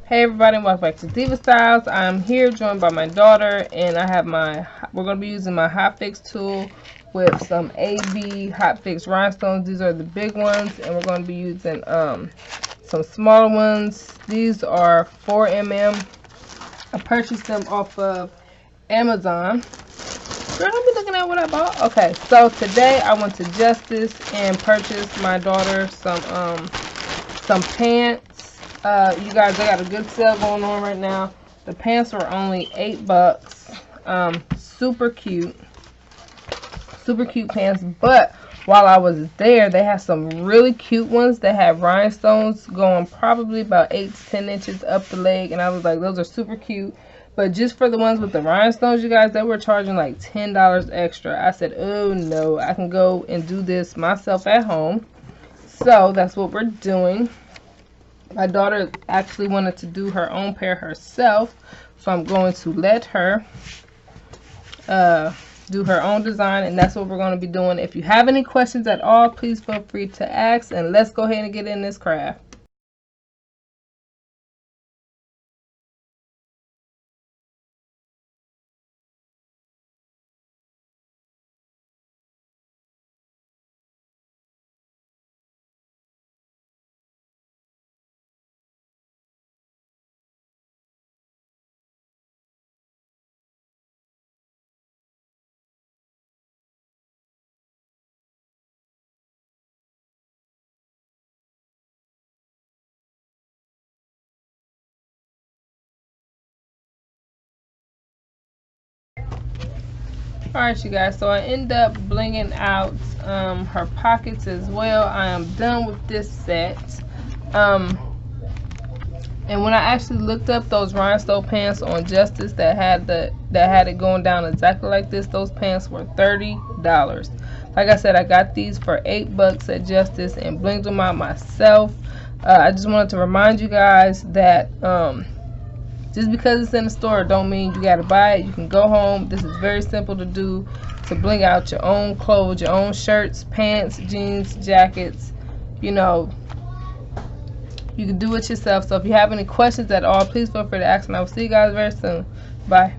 Hey everybody, welcome back to Diva Styles. I'm here joined by my daughter, and we're going to be using my hot fix tool with some AB hot fix rhinestones. These are the big ones, and we're going to be using some smaller ones. These are 4mm. I purchased them off of Amazon. Girl, don't be looking at what I bought. Okay, so today I went to Justice and purchased my daughter some pants. You guys, they got a good sale going on right now. The pants were only $8. Super cute pants. But while I was there, they had some really cute ones that had rhinestones going probably about 8 to 10 inches up the leg, and I was like, those are super cute. But just for the ones with the rhinestones, you guys, they were charging like $10 extra. I said, oh no, I can go and do this myself at home. So that's what we're doing. My daughter actually wanted to do her own pair herself, so I'm going to let her do her own design, and that's what we're going to be doing. If you have any questions at all, please feel free to ask, and let's go ahead and get in this craft. Alright you guys, so I end up blinging out her pockets as well. I am done with this set. And when I actually looked up those rhinestone pants on Justice that had it going down exactly like this, those pants were $30. Like I said, I got these for $8 at Justice and blinged them out myself. I just wanted to remind you guys that just because it's in the store don't mean you gotta buy it. You can go home. This is very simple to do, to bling out your own clothes, your own shirts, pants, jeans, jackets. You know, you can do it yourself. So if you have any questions at all, please feel free to ask, and I will see you guys very soon. Bye.